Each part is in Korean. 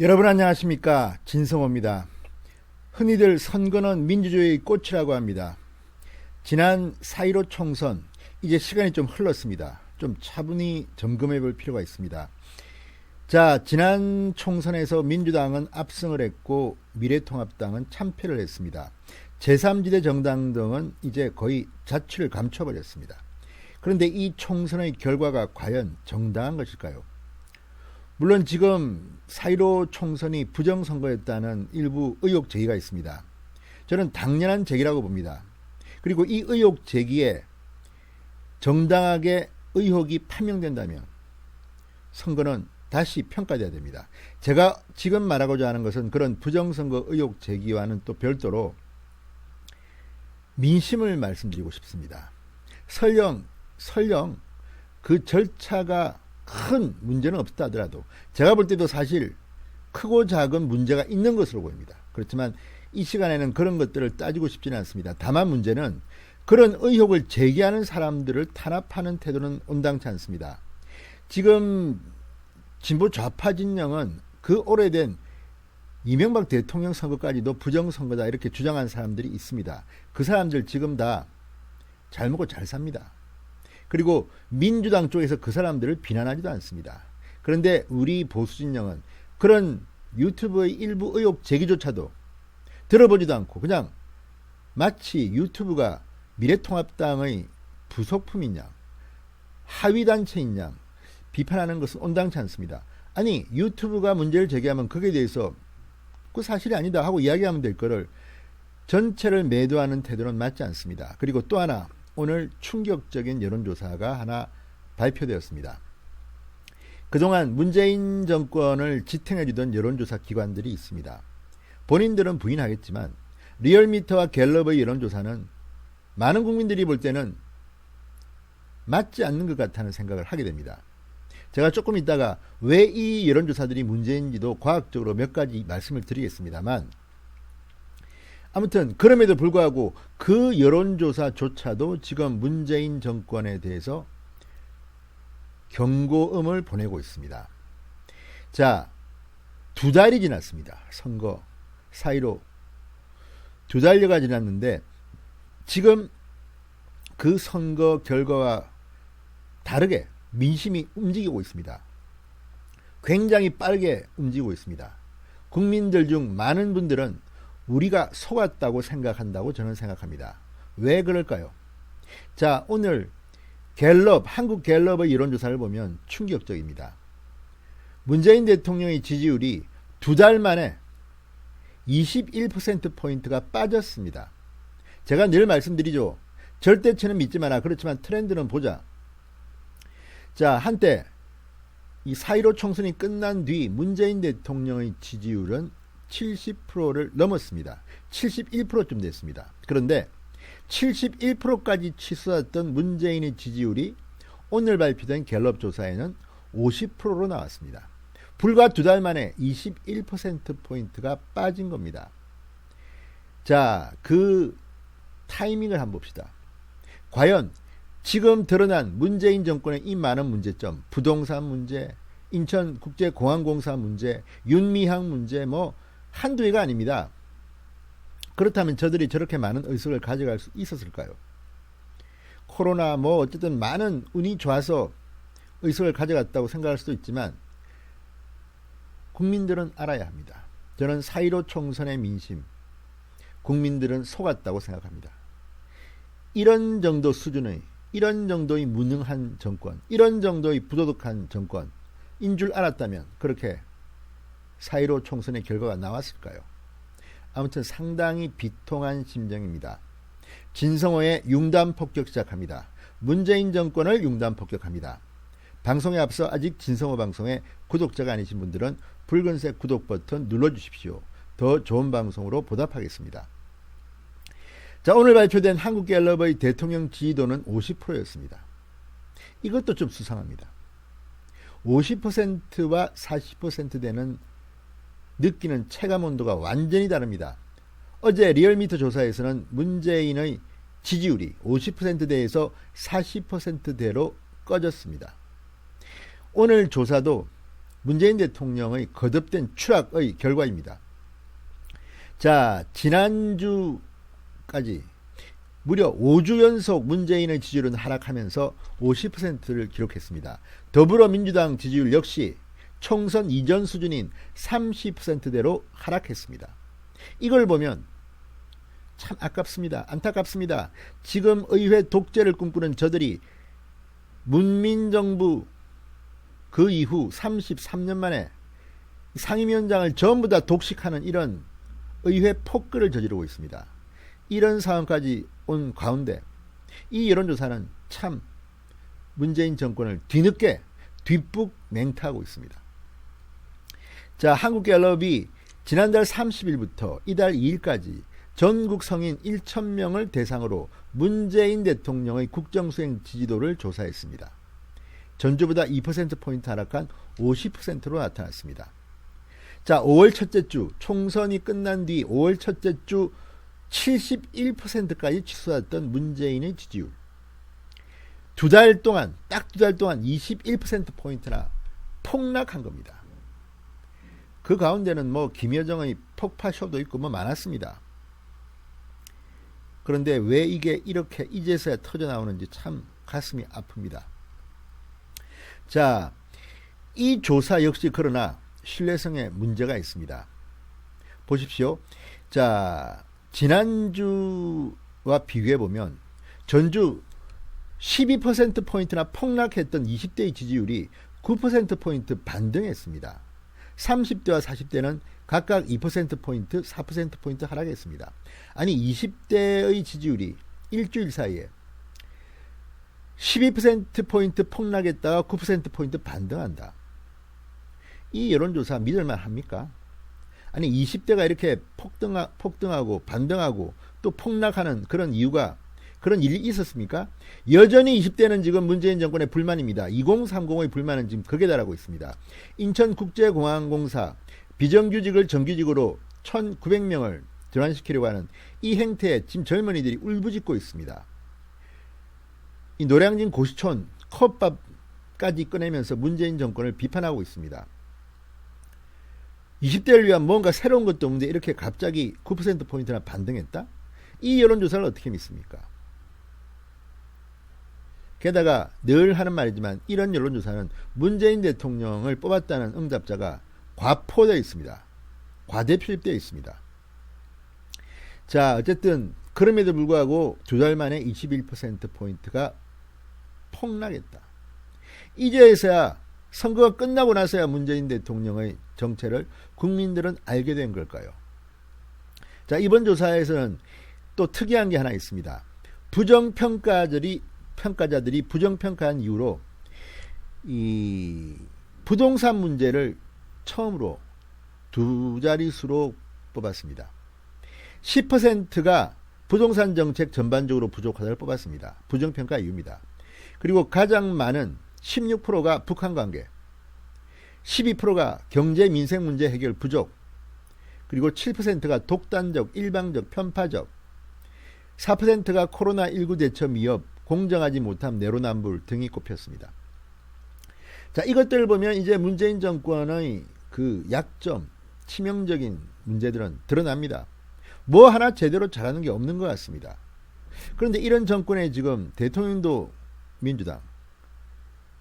여러분 안녕하십니까, 진성호입니다. 흔히들 선거는 민주주의의 꽃이라고 합니다. 지난 4.15 총선, 이제 시간이 좀 흘렀습니다. 좀 차분히 점검해 볼 필요가 있습니다. 자, 지난 총선에서 민주당은 압승을 했고 미래통합당은 참패를 했습니다. 제3지대 정당 등은 이제 거의 자취를 감춰버렸습니다. 그런데 이 총선의 결과가 과연 정당한 것일까요? 물론 지금 4.15 총선이 부정선거였다는 일부 의혹 제기가 있습니다. 저는 당연한 제기라고 봅니다. 그리고 이 의혹 제기에 정당하게 의혹이 판명된다면 선거는 다시 평가돼야 됩니다. 제가 지금 말하고자 하는 것은 그런 부정선거 의혹 제기와는 또 별도로 민심을 말씀드리고 싶습니다. 설령 그 절차가 큰 문제는 없다 하더라도 제가 볼 때도 사실 크고 작은 문제가 있는 것으로 보입니다. 그렇지만 이 시간에는 그런 것들을 따지고 싶지는 않습니다. 다만 문제는 그런 의혹을 제기하는 사람들을 탄압하는 태도는 온당치 않습니다. 지금 진보 좌파 진영은 그 오래된 이명박 대통령 선거까지도 부정선거다 이렇게 주장한 사람들이 있습니다. 그 사람들 지금 다 잘 먹고 잘 삽니다. 그리고 민주당 쪽에서 그 사람들을 비난하지도 않습니다. 그런데 우리 보수 진영은 그런 유튜브의 일부 의혹 제기조차도 들어보지도 않고 그냥 마치 유튜브가 미래통합당의 부속품인 양, 하위단체인 양 비판하는 것은 온당치 않습니다. 아니, 유튜브가 문제를 제기하면 거기에 대해서 그 사실이 아니다 하고 이야기하면 될 거를 전체를 매도하는 태도는 맞지 않습니다. 그리고 또 하나, 오늘 충격적인 여론조사가 하나 발표되었습니다. 그동안 문재인 정권을 지탱해주던 여론조사 기관들이 있습니다. 본인들은 부인하겠지만 리얼미터와 갤럽의 여론조사는 많은 국민들이 볼 때는 맞지 않는 것 같다는 생각을 하게 됩니다. 제가 조금 있다가 왜 이 여론조사들이 문제인지도 과학적으로 몇 가지 말씀을 드리겠습니다만, 아무튼 그럼에도 불구하고 그 여론조사조차도 지금 문재인 정권에 대해서 경고음을 보내고 있습니다. 자, 2달이 지났습니다. 선거 4.15 2달여가 지났는데 지금 그 선거 결과와 다르게 민심이 움직이고 있습니다. 굉장히 빠르게 움직이고 있습니다. 국민들 중 많은 분들은 우리가 속았다고 생각한다고 저는 생각합니다. 왜 그럴까요? 자, 오늘 갤럽, 한국 갤럽의 여론조사를 보면 충격적입니다. 문재인 대통령의 지지율이 2달 만에 21%포인트가 빠졌습니다. 제가 늘 말씀드리죠. 절대치는 믿지 마라. 그렇지만 트렌드는 보자. 자, 한때 이 4.15 총선이 끝난 뒤 문재인 대통령의 지지율은 70%를 넘었습니다. 71%쯤 됐습니다. 그런데 71%까지 치솟았던 문재인의 지지율이 오늘 발표된 갤럽 조사에는 50%로 나왔습니다. 불과 2달 만에 21%포인트가 빠진 겁니다. 자, 그 타이밍을 한번 봅시다. 과연 지금 드러난 문재인 정권의 이 많은 문제점, 부동산 문제, 인천국제공항공사 문제, 윤미향 문제, 한두 개가 아닙니다. 그렇다면 저들이 저렇게 많은 의석을 가져갈 수 있었을까요? 코로나 어쨌든 많은 운이 좋아서 의석을 가져갔다고 생각할 수도 있지만 국민들은 알아야 합니다. 저는 4.15 총선의 민심, 국민들은 속았다고 생각합니다. 이런 정도 수준의, 이런 정도의 무능한 정권, 이런 정도의 부도덕한 정권인 줄 알았다면 그렇게 4.15 총선의 결과가 나왔을까요? 아무튼 상당히 비통한 심정입니다. 진성호의 융단 폭격 시작합니다. 문재인 정권을 융단 폭격합니다. 방송에 앞서 아직 진성호 방송에 구독자가 아니신 분들은 붉은색 구독 버튼 눌러주십시오. 더 좋은 방송으로 보답하겠습니다. 자, 오늘 발표된 한국갤럽의 대통령 지지도는 50%였습니다. 이것도 좀 수상합니다. 50%와 40% 되는 느끼는 체감 온도가 완전히 다릅니다. 어제 리얼미터 조사에서는 문재인의 지지율이 50%대에서 40%대로 꺼졌습니다. 오늘 조사도 문재인 대통령의 거듭된 추락의 결과입니다. 자, 지난주까지 무려 5주 연속 문재인의 지지율은 하락하면서 50%를 기록했습니다. 더불어민주당 지지율 역시 총선 이전 수준인 30%대로 하락했습니다. 이걸 보면 참 아깝습니다. 안타깝습니다. 지금 의회 독재를 꿈꾸는 저들이 문민정부 그 이후 33년 만에 상임위원장을 전부 다 독식하는 이런 의회 폭거를 저지르고 있습니다. 이런 상황까지 온 가운데 이 여론조사는 참 문재인 정권을 뒤늦게 뒷북 맹타하고 있습니다. 자, 한국갤럽이 지난달 30일부터 이달 2일까지 전국 성인 1,000명을 대상으로 문재인 대통령의 국정수행 지지도를 조사했습니다. 전주보다 2%포인트 하락한 50%로 나타났습니다. 자, 5월 첫째 주 총선이 끝난 뒤 5월 첫째 주 71%까지 치솟았던 문재인의 지지율. 딱 두 달 동안 21%포인트나 폭락한 겁니다. 그 가운데는 김여정의 폭파쇼도 있고 많았습니다. 그런데 왜 이게 이렇게 이제서야 터져나오는지 참 가슴이 아픕니다. 자, 이 조사 역시 그러나 신뢰성에 문제가 있습니다. 보십시오. 자, 지난주와 비교해보면 전주 12%포인트나 폭락했던 20대의 지지율이 9%포인트 반등했습니다. 30대와 40대는 각각 2%포인트, 4%포인트 하락했습니다. 아니 20대의 지지율이 일주일 사이에 12%포인트 폭락했다가 9%포인트 반등한다. 이 여론조사 믿을만 합니까? 아니 20대가 이렇게 폭등하고 반등하고 또 폭락하는 그런 이유가 그런 일이 있었습니까? 여전히 20대는 지금 문재인 정권의 불만입니다. 2030의 불만은 지금 극에 달하고 있습니다. 인천국제공항공사 비정규직을 정규직으로 1,900명을 전환시키려고 하는 이 행태에 지금 젊은이들이 울부짖고 있습니다. 이 노량진 고시촌 컵밥까지 꺼내면서 문재인 정권을 비판하고 있습니다. 20대를 위한 뭔가 새로운 것도 없는데 이렇게 갑자기 9%포인트나 반등했다? 이 여론조사를 어떻게 믿습니까? 게다가 늘 하는 말이지만 이런 여론조사는 문재인 대통령을 뽑았다는 응답자가 과포되어 있습니다. 과대필입되어 있습니다. 자, 어쨌든 그럼에도 불구하고 두 달 만에 21%포인트가 폭락했다. 이제서야 선거가 끝나고 나서야 문재인 대통령의 정체를 국민들은 알게 된 걸까요? 자, 이번 조사에서는 또 특이한 게 하나 있습니다. 평가자들이 부정평가한 이유로 이 부동산 문제를 처음으로 두 자릿수로 뽑았습니다. 10%가 부동산 정책 전반적으로 부족하다를 뽑았습니다. 부정평가 이유입니다. 그리고 가장 많은 16%가 북한 관계, 12%가 경제 민생 문제 해결 부족, 그리고 7%가 독단적, 일방적, 편파적, 4%가 코로나19 대처 미흡, 공정하지 못함, 내로남불 등이 꼽혔습니다. 자, 이것들을 보면 이제 문재인 정권의 그 약점, 치명적인 문제들은 드러납니다. 뭐 하나 제대로 잘하는 게 없는 것 같습니다. 그런데 이런 정권에 지금 대통령도 민주당,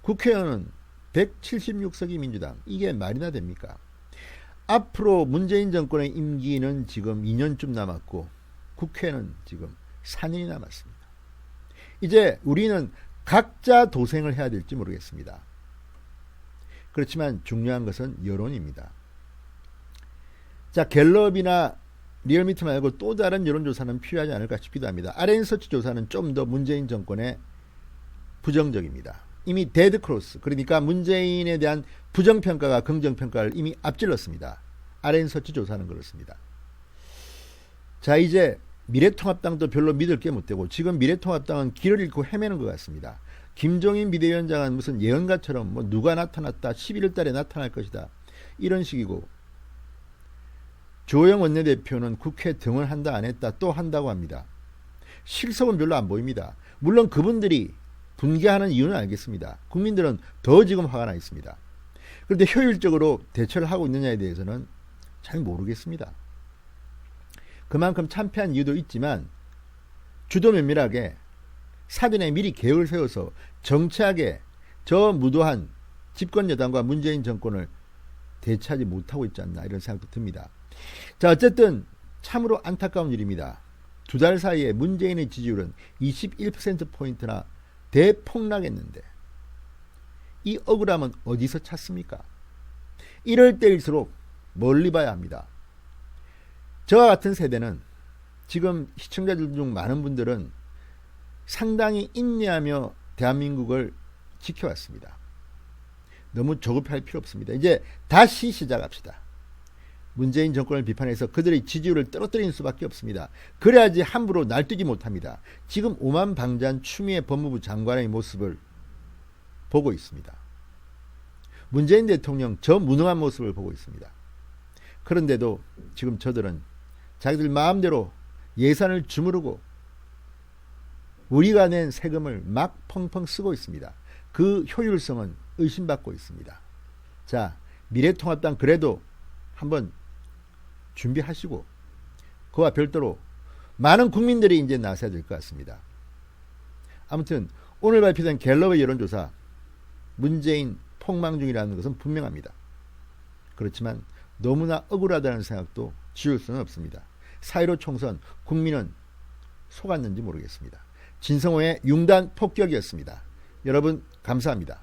국회의원은 176석이 민주당, 이게 말이나 됩니까? 앞으로 문재인 정권의 임기는 지금 2년쯤 남았고 국회는 지금 4년이 남았습니다. 이제 우리는 각자 도생을 해야 될지 모르겠습니다. 그렇지만 중요한 것은 여론입니다. 자, 갤럽이나 리얼미터 말고 또 다른 여론조사는 필요하지 않을까 싶기도 합니다. RN서치 조사는 좀 더 문재인 정권에 부정적입니다. 이미 데드크로스, 그러니까 문재인에 대한 부정평가가 긍정평가를 이미 앞질렀습니다. RN서치 조사는 그렇습니다. 자, 이제 미래통합당도 별로 믿을 게 못되고 지금 미래통합당은 길을 잃고 헤매는 것 같습니다. 김종인 비대위원장은 무슨 예언가처럼 누가 나타났다, 11월 달에 나타날 것이다, 이런 식이고, 조영 원내대표는 국회 등원한다 안 했다 또 한다고 합니다. 실속은 별로 안 보입니다. 물론 그분들이 분개하는 이유는 알겠습니다. 국민들은 더 지금 화가 나 있습니다. 그런데 효율적으로 대처를 하고 있느냐에 대해서는 잘 모르겠습니다. 그만큼 참패한 이유도 있지만 주도 면밀하게 사전에 미리 계획을 세워서 정치하게 저 무도한 집권 여당과 문재인 정권을 대처하지 못하고 있지 않나 이런 생각도 듭니다. 자, 어쨌든 참으로 안타까운 일입니다. 두 달 사이에 문재인의 지지율은 21%포인트나 대폭락했는데 이 억울함은 어디서 찾습니까? 이럴 때일수록 멀리 봐야 합니다. 저와 같은 세대는 지금 시청자들 중 많은 분들은 상당히 인내하며 대한민국을 지켜왔습니다. 너무 조급할 필요 없습니다. 이제 다시 시작합시다. 문재인 정권을 비판해서 그들의 지지율을 떨어뜨리는 수밖에 없습니다. 그래야지 함부로 날뛰지 못합니다. 지금 오만방자한 추미애 법무부 장관의 모습을 보고 있습니다. 문재인 대통령 저 무능한 모습을 보고 있습니다. 그런데도 지금 저들은 자기들 마음대로 예산을 주무르고 우리가 낸 세금을 막 펑펑 쓰고 있습니다. 그 효율성은 의심받고 있습니다. 자, 미래통합당 그래도 한번 준비하시고 그와 별도로 많은 국민들이 이제 나서야 될 것 같습니다. 아무튼 오늘 발표된 갤럽의 여론조사 문재인 폭망 중이라는 것은 분명합니다. 그렇지만 너무나 억울하다는 생각도 지울 수는 없습니다. 4.15 총선 국민은 속았는지 모르겠습니다. 진성호의 융단 폭격이었습니다. 여러분 감사합니다.